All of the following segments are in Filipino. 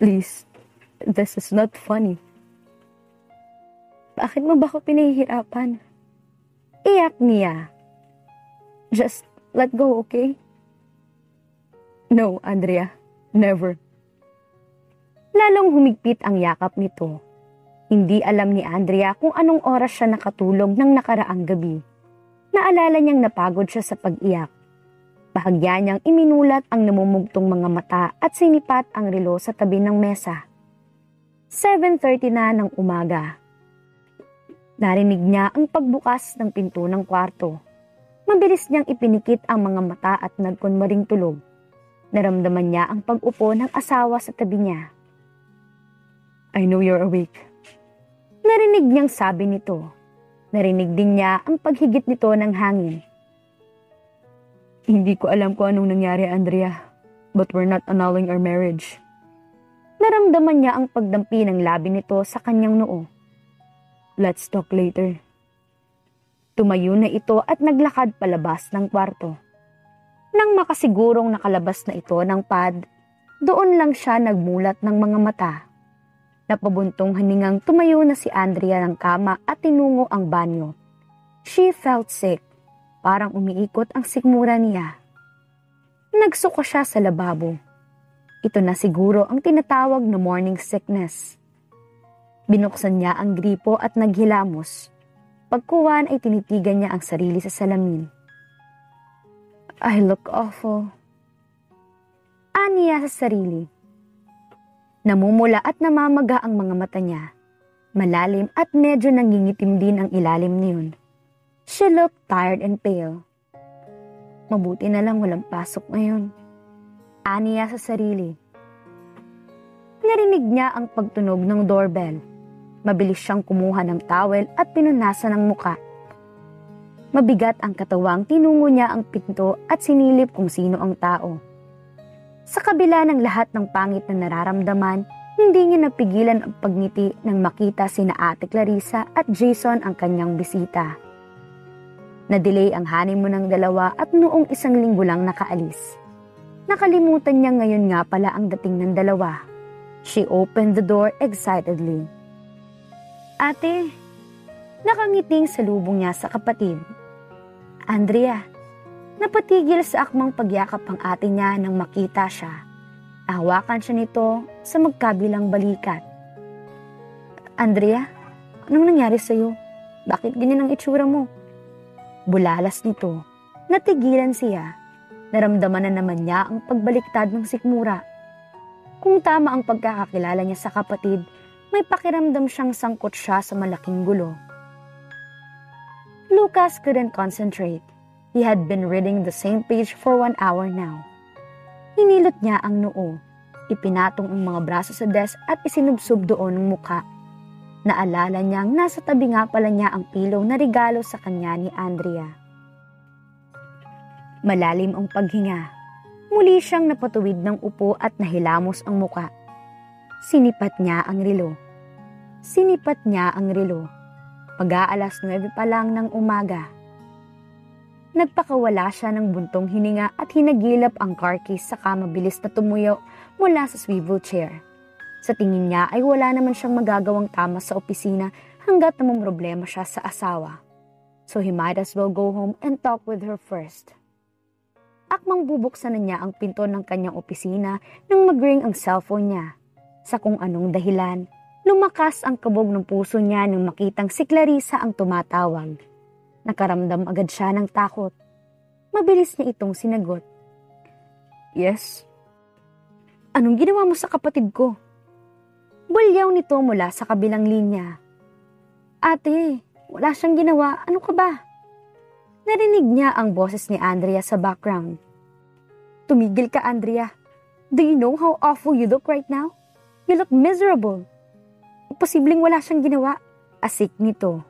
Please, this is not funny. Bakit mo ba ako pinahihirapan? Iyak niya. Just let go, okay? No, Andrea. Never. Lalong humigpit ang yakap nito. Hindi alam ni Andrea kung anong oras siya nakatulog ng nakaraang gabi. Naalala niyang napagod siya sa pag-iyak. Bahagya niyang iminulat ang namumugtong mga mata at sinipat ang relo sa tabi ng mesa. 7:30 na ng umaga. Narinig niya ang pagbukas ng pinto ng kwarto. Mabilis niyang ipinikit ang mga mata at nagkunwaring tulog. Naramdaman niya ang pag-upo ng asawa sa tabi niya. I know you're awake. Narinig niyang sabi nito. Narinig din niya ang paghigit nito ng hangin. Hindi ko alam kung anong nangyari, Andrea, but we're not annulling our marriage. Naramdaman niya ang pagdampi ng labi nito sa kanyang noo. Let's talk later. Tumayo na ito at naglakad palabas ng kwarto. Nang makasigurong nakalabas na ito ng pad, doon lang siya nagmulat ng mga mata. Napabuntong hiningang tumayo na si Andrea ng kama at tinungo ang banyo. She felt sick. Parang umiikot ang sikmura niya. Nagsuka siya sa lababo. Ito na siguro ang tinatawag na morning sickness. Binuksan niya ang gripo at naghilamos. Pagkuwan ay tinitigan niya ang sarili sa salamin. I look awful. Aniya sa sarili. Namumula at namamaga ang mga mata niya. Malalim at medyo nangingitim din ang ilalim niyon. She looked tired and pale. Mabuti na lang walang pasok ngayon. Aniya sa sarili. Narinig niya ang pagtunog ng doorbell. Mabilis siyang kumuha ng towel at pinunasan ng muka. Mabigat ang katawang tinungo niya ang pinto at sinilip kung sino ang tao. Sa kabila ng lahat ng pangit na nararamdaman, hindi niya napigilan ang pagngiti nang makita sina Ate Clarissa at Jason ang kanyang bisita. Na-delay ang honeymoon ng dalawa at noong 1 linggo lang nakaalis. Nakalimutan niya ngayon nga pala ang dating ng dalawa. She opened the door excitedly. Ate, nakangiting salubong niya sa kapatid. Andrea, napatigil sa akmang pagyakap ang ate niya nang makita siya. Hawakan siya nito sa magkabilang balikat. Andrea, anong nangyari sa'yo? Bakit ganyan ang itsura mo? Bulalas nito. Natigilan siya. Naramdaman na naman niya ang pagbaliktad ng sikmura. Kung tama ang pagkakakilala niya sa kapatid, may pakiramdam siyang sangkot siya sa malaking gulo. Lucas couldn't concentrate. He had been reading the same page for 1 hour now. Hinilot niya ang noo. Ipinatong ang mga braso sa desk at isinubsob doon ang muka. Naalala niyang nasa tabi nga pala niya ang pillow na regalo sa kanya ni Andrea. Malalim ang paghinga. Muli siyang napatuwid ng upo at nahilamos ang muka. Sinipat niya ang relo. Pag-aalas 9 pa lang ng umaga. Nagpakawala siya ng buntong hininga at hinagilap ang car keys saka mabilis na tumuyo mula sa swivel chair. Sa tingin niya ay wala naman siyang magagawang tama sa opisina hanggat namumroblema siya sa asawa. So he might as well go home and talk with her first. Akmang bubuksan na niya ang pinto ng kanyang opisina nang mag-ring ang cellphone niya. Sa kung anong dahilan, lumakas ang kabog ng puso niya nang makitang si Clarissa ang tumatawag. Nakaramdam agad siya ng takot. Mabilis niya itong sinagot. Yes? Anong ginawa mo sa kapatid ko? Bulyaw nito mula sa kabilang linya. Ate, wala siyang ginawa. Ano ka ba? Narinig niya ang boses ni Andrea sa background. Tumigil ka, Andrea. Do you know how awful you look right now? You look miserable. Posibleng wala siyang ginawa. Asik nito.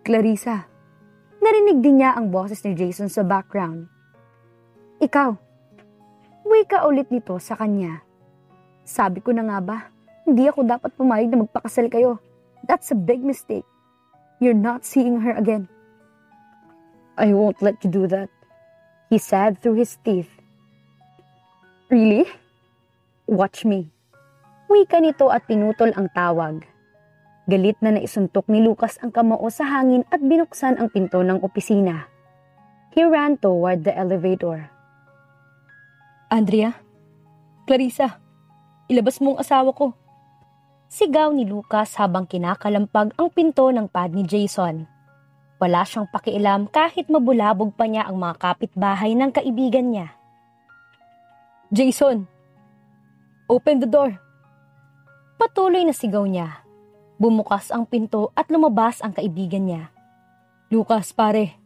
Clarissa. Narinig din niya ang boses ni Jason sa background. Ikaw. Wika ulit nito sa kanya. Sabi ko na nga ba, hindi ako dapat pumayag na magpakasal kayo. That's a big mistake. You're not seeing her again. I won't let you do that, he said through his teeth. Really? Watch me. Wika nito at pinutol ang tawag. Galit na naisuntok ni Lucas ang kamao sa hangin at binuksan ang pinto ng opisina. He ran toward the elevator. Andrea? Clarissa? Ilabas mo ang asawa ko. Sigaw ni Lucas habang kinakalampag ang pinto ng pad ni Jason. Wala siyang pakialam kahit mabulabog pa niya ang mga kapitbahay ng kaibigan niya. Jason! Open the door! Patuloy na sigaw niya. Bumukas ang pinto at lumabas ang kaibigan niya. Lucas, pare.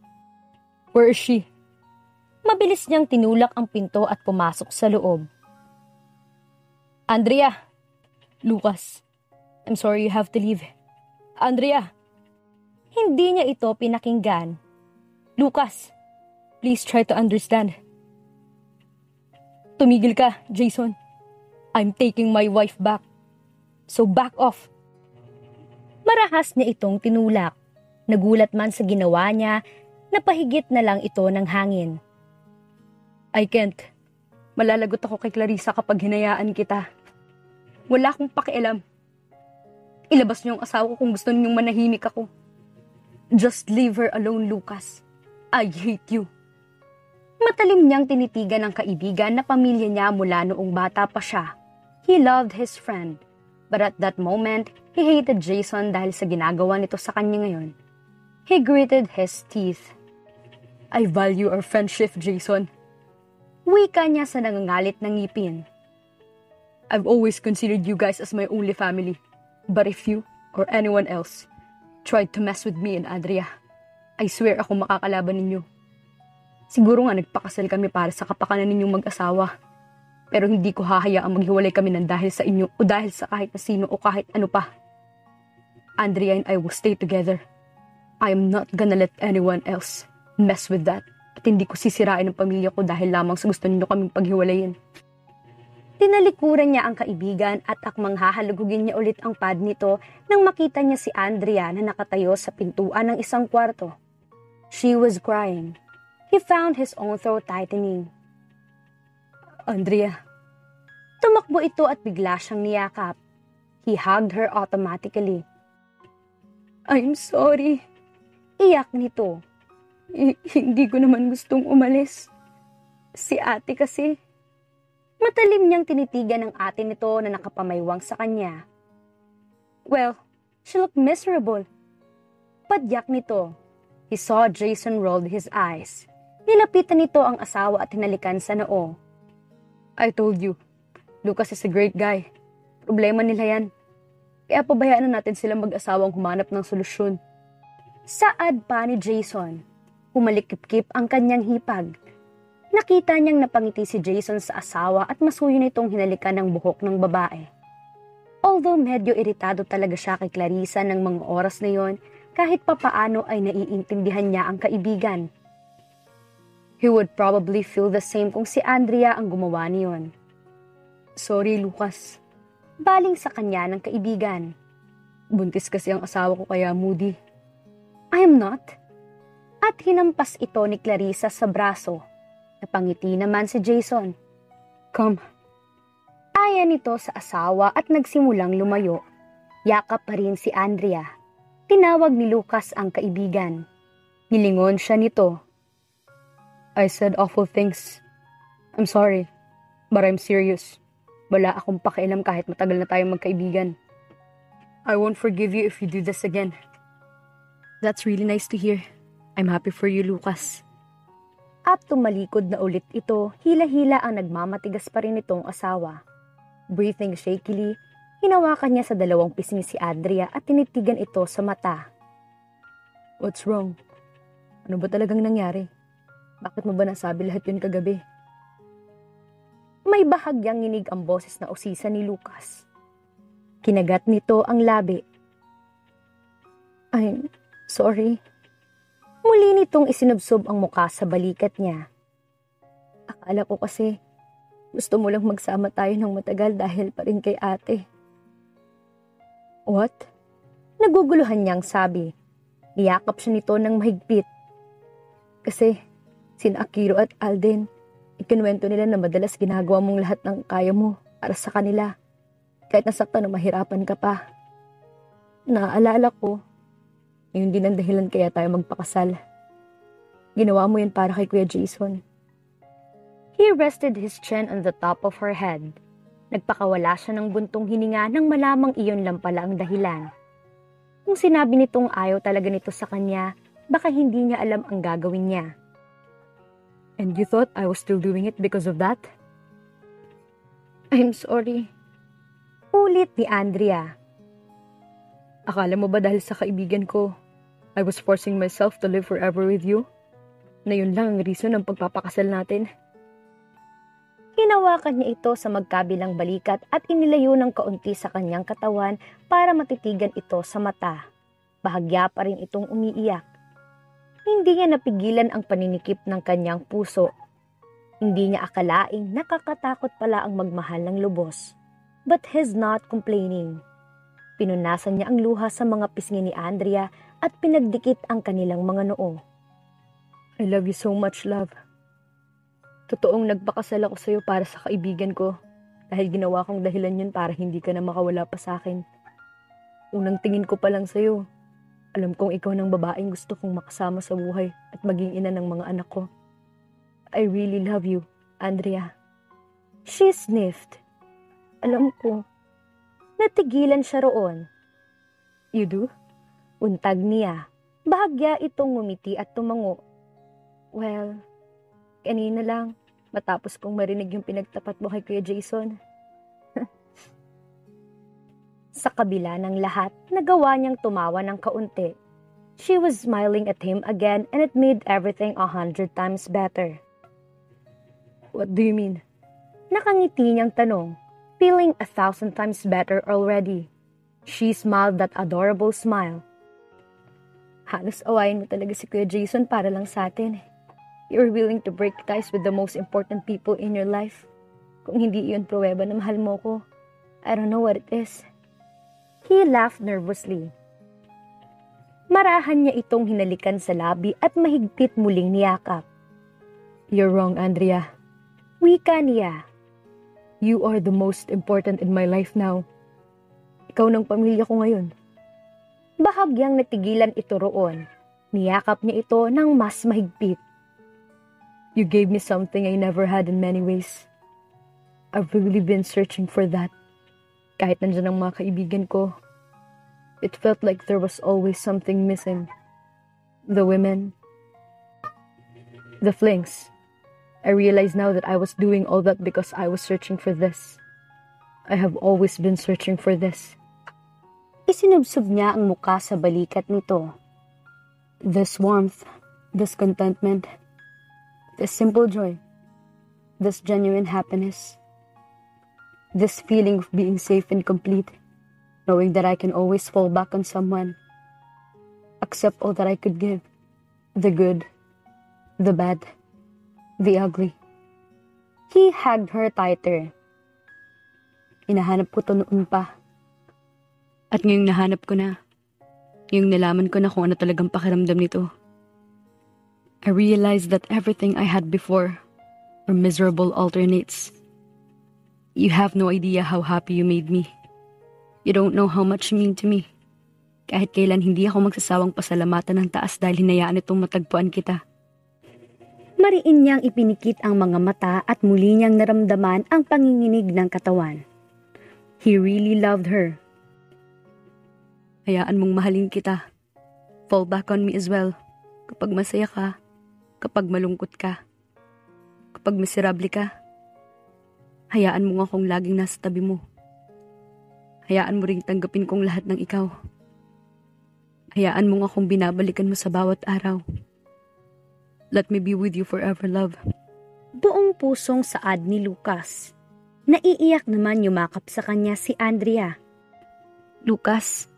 Where is she? Mabilis niyang tinulak ang pinto at pumasok sa loob. Andrea! Lucas, I'm sorry you have to leave. Andrea! Hindi niya ito pinakinggan. Lucas, please try to understand. Tumigil ka, Jason. I'm taking my wife back. So back off. Marahas niya itong tinulak. Nagulat man sa ginawa niya, napahigit na lang ito ng hangin. I can't. Malalagot ako kay Clarissa kapag hinayaan kita. Wala akong pakialam. Ilabas niyo ang asawa ko kung gusto ninyong manahimik ako. Just leave her alone, Lucas. I hate you. Matalim niyang tinitigan ng kaibigan na pamilya niya mula noong bata pa siya. He loved his friend. But at that moment, he hated Jason dahil sa ginagawa nito sa kanya ngayon. He gritted his teeth. I value our friendship, Jason. Wika niya sa nangangalit ng ngipin. I've always considered you guys as my only family. But if you, or anyone else, tried to mess with me and Andrea, I swear ako makakalaban ninyo. Siguro nga nagpakasal kami para sa kapakanan ninyong mag-asawa. Pero hindi ko hahayaang maghiwalay kami ng dahil sa inyo o dahil sa kahit na sino o kahit ano pa. Andrea and I will stay together. I am not gonna let anyone else mess with that. At hindi ko sisirain ang pamilya ko dahil lamang sa gusto ninyo kaming paghiwalayin. Tinalikuran niya ang kaibigan at akmang hahalugugin niya ulit ang pad nito nang makita niya si Andrea na nakatayo sa pintuan ng isang kwarto. She was crying. He found his own throat tightening. Andrea. Tumakbo ito at bigla siyang niyakap. He hugged her automatically. I'm sorry. Iyak nito. Hindi ko naman gustong umalis. Si ate kasi. Matalim niyang tinitigan ang ate nito na nakapamaywang sa kanya. Well, she looked miserable. Padyak nito. He saw Jason rolled his eyes. Nilapitan nito ang asawa at hinalikan sa noo. I told you, Lucas is a great guy. Problema nila yan. Kaya pabayaan na natin silang mag-asawang humanap ng solusyon. Saad pa ni Jason. Humalikip-kip ang kanyang hipag. Nakita niyang napangiti si Jason sa asawa at masuyo nitong hinalikan ng buhok ng babae. Although medyo iritado talaga siya kay Clarissa ng mga oras na yon, kahit papaano ay naiintindihan niya ang kaibigan. He would probably feel the same kung si Andrea ang gumawa niyon. Sorry, Lucas. Baling sa kanya ng kaibigan. Buntis kasi ang asawa ko kaya moody. I am not. At hinampas ito ni Clarissa sa braso. Napangiti naman si Jason. Come. Aya nito sa asawa at nagsimulang lumayo. Yakap pa rin si Andrea. Tinawag ni Lucas ang kaibigan. Nilingon siya nito. I said awful things. I'm sorry, but I'm serious. Wala akong pakialam kahit matagal na tayong magkaibigan. I won't forgive you if you do this again. That's really nice to hear. I'm happy for you, Lucas. At tumalikod na ulit ito, hila-hila ang nagmamatigas pa rin itong asawa. Breathing shakily, hinawakan niya sa dalawang pisngi si Andrea at tinitigan ito sa mata. What's wrong? Ano ba talagang nangyari? Bakit mo ba nasabi lahat yun kagabi? May bahagyang nginig ang boses na usisa ni Lucas. Kinagat nito ang labi. I'm sorry. Muli nitong isinubsob ang muka sa balikat niya. Akala ko kasi gusto mo lang magsama tayo ng matagal dahil pa rin kay ate. What? Naguguluhan niyang sabi. Niyakap siya nito ng mahigpit. Kasi sina Akiro at Alden, ikinwento nila na madalas ginagawa mong lahat ng kaya mo para sa kanila. Kahit nasaktan o mahirapan ka pa. Naaalala ko, yun din ang dahilan kaya tayo magpakasal. Ginawa mo yun para kay Kuya Jason. He rested his chin on the top of her head. Nagpakawala siya ng buntong hininga nang malamang iyon lang pala ang dahilan. Kung sinabi nitong ayaw talaga nito sa kanya, baka hindi niya alam ang gagawin niya. And you thought I was still doing it because of that? I'm sorry. Ulit ni Andrea. Akala mo ba dahil sa kaibigan ko, I was forcing myself to live forever with you? Na yun lang ang reason ng pagpapakasal natin? Hinawakan niya ito sa magkabilang balikat at inilayo ng kaunti sa kanyang katawan para matitigan ito sa mata. Bahagya pa rin itong umiiyak. Hindi niya napigilan ang paninikip ng kanyang puso. Hindi niya akalaing nakakatakot pala ang magmahal ng lubos. But he's not complaining. Pinunasan niya ang luha sa mga pisngi ni Andrea at pinagdikit ang kanilang mga noo. I love you so much, love. Totoong nagpakasal ako sa'yo para sa kaibigan ko dahil ginawa kong dahilan yun para hindi ka na makawala pa sa akin. Unang tingin ko pa lang sa'yo, alam kong ikaw ng babaeng gusto kong makasama sa buhay at maging ina ng mga anak ko. I really love you, Andrea. She sniffed. Alam ko. Natigilan siya roon. You do? Untag niya. Bahagya itong ngumiti at tumango. Well, kanina lang, matapos kong marinig yung pinagtapat mo kay Kuya Jason. Sa kabila ng lahat, nagawa niyang tumawa ng kaunti. She was smiling at him again and it made everything 100 times better. What do you mean? Nakangiti niyang tanong, feeling 1,000 times better already. She smiled that adorable smile. Halos awayin mo talaga si Kuya Jason para lang sa atin. You're willing to break ties with the most important people in your life. Kung hindi iyon pruweba na mahal mo ko, I don't know what it is. He laughed nervously. Marahan niya itong hinalikan sa labi at mahigpit muling niyakap. You're wrong, Andrea. Wika niya. You are the most important in my life now. Ikaw ng pamilya ko ngayon. Bahagyang natigilan ito roon. Niyakap niya ito ng mas mahigpit. You gave me something I never had in many ways. I've really been searching for that. Kahit nandiyan ang mga kaibigan ko, it felt like there was always something missing. The women, the flings. I realize now that I was doing all that because I was searching for this. I have always been searching for this. Isinubsob niya ang muka sa balikat nito. This warmth, this contentment, this simple joy, this genuine happiness, this feeling of being safe and complete, knowing that I can always fall back on someone, accept all that I could give, the good, the bad, the ugly. He hugged her tighter. Hinahanap ko to noon pa. At ngayong nahanap ko na, ngayong nalaman ko na kung ano talagang pakiramdam nito. I realized that everything I had before were miserable alternates. You have no idea how happy you made me. You don't know how much you mean to me. Kahit kailan hindi ako magsasawang pasalamatan ng taas dahil hinayaan itong matagpuan kita. Mariin niyang ipinikit ang mga mata at muli niyang naramdaman ang panginginig ng katawan. He really loved her. Hayaan mong mahalin kita. Fall back on me as well. Kapag masaya ka, kapag malungkot ka, kapag miserable ka. Hayaan mo nga akong laging nasa tabi mo. Hayaan mo ring tanggapin kong lahat ng ikaw. Hayaan mo nga akong binabalikan mo sa bawat araw. Let me be with you forever, love. Buong pusong saad ni Lucas. Naiiyak naman yumakap sa kanya si Andrea. Lucas,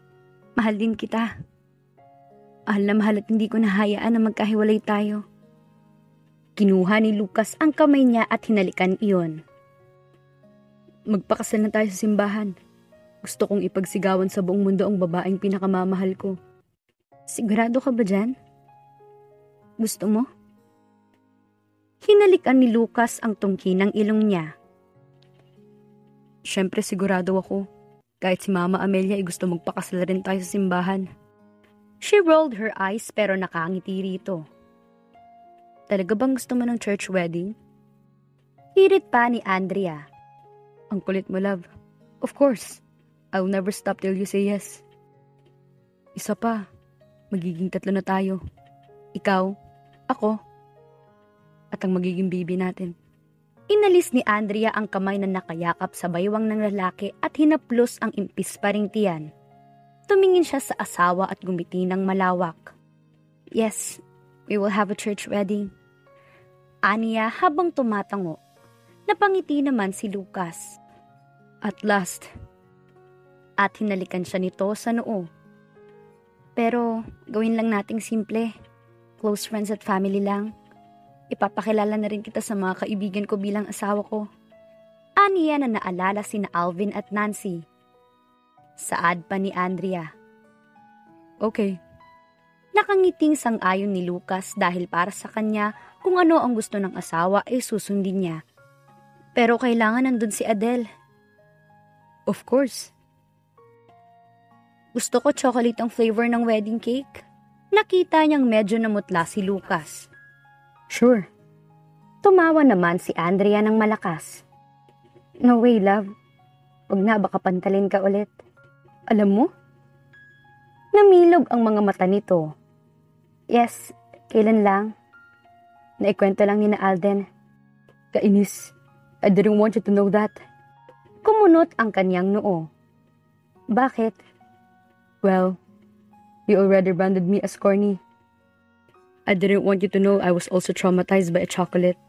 mahal din kita. Mahal na mahal at hindi ko nahayaan na magkahiwalay tayo. Kinuha ni Lucas ang kamay niya at hinalikan iyon. Magpakasal na tayo sa simbahan. Gusto kong ipagsigawan sa buong mundo ang babaeng pinakamamahal ko. Sigurado ka ba dyan? Gusto mo? Hinalikan ni Lucas ang tungki ng ilong niya. Siyempre sigurado ako. Kahit si Mama Amelia ay gusto magpakasal rin tayo sa simbahan. She rolled her eyes pero nakangiti rito. Talaga bang gusto mo ng church wedding? Hirit pa ni Andrea. Ang kulit mo, love. Of course. I'll never stop till you say yes. Isa pa. Magiging 3 na tayo. Ikaw, ako, at ang magiging baby natin. Inalis ni Andrea ang kamay na nakayakap sa baywang ng lalaki at hinaplos ang impis pa ring tiyan. Tumingin siya sa asawa at gumiti ng malawak. Yes, we will have a church wedding. Aniya habang tumatango. Napangiti naman si Lucas. At last. At hinalikan siya nito sa noo. Pero gawin lang nating simple. Close friends at family lang. Ipapakilala na rin kita sa mga kaibigan ko bilang asawa ko. Aniya na naalala sina Alvin at Nancy. Saad pa ni Andrea. Okay. Nakangiting sang-ayon ni Lucas dahil para sa kanya kung ano ang gusto ng asawa ay susundin niya. Pero kailangan nandun si Adele. Of course. Gusto ko chocolate ang flavor ng wedding cake. Nakita niyang medyo namutla si Lucas. Sure. Tumawa naman si Andrea ng malakas. No way, love. Huwag na, baka pantalin ka ulit. Alam mo? Namilog ang mga mata nito. Yes, kailan lang? Naikwento lang ni na Alden. Kainis. I didn't want you to know that. Kumunot ang kanyang noo. Bakit? Well, you already branded me as corny. I didn't want you to know I was also traumatized by a chocolate.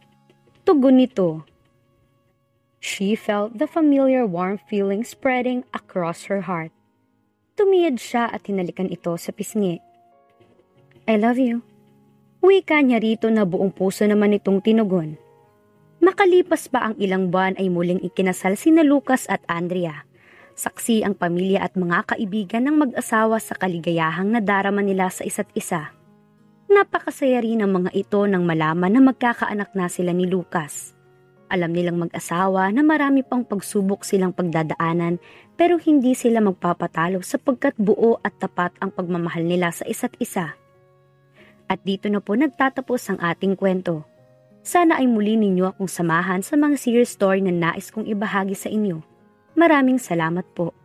Tugon nito. She felt the familiar warm feeling spreading across her heart. Tumiyad siya at hinalikan ito sa pisngi. I love you. Wika niya rito na buong puso naman itong tinugon. Makalipas pa ang ilang buwan ay muling ikinasal sina Lucas at Andrea. Saksi ang pamilya at mga kaibigan ng mag-asawa sa kaligayahang nadarama nila sa isa't isa. Napakasaya rin ng mga ito nang malaman na magkakaanak na sila ni Lucas. Alam nilang mag-asawa na marami pang pagsubok silang pagdadaanan pero hindi sila magpapatalo sapagkat buo at tapat ang pagmamahal nila sa isa't isa. At dito na po nagtatapos ang ating kwento. Sana ay muli ninyo akong samahan sa mga series story na nais kong ibahagi sa inyo. Maraming salamat po.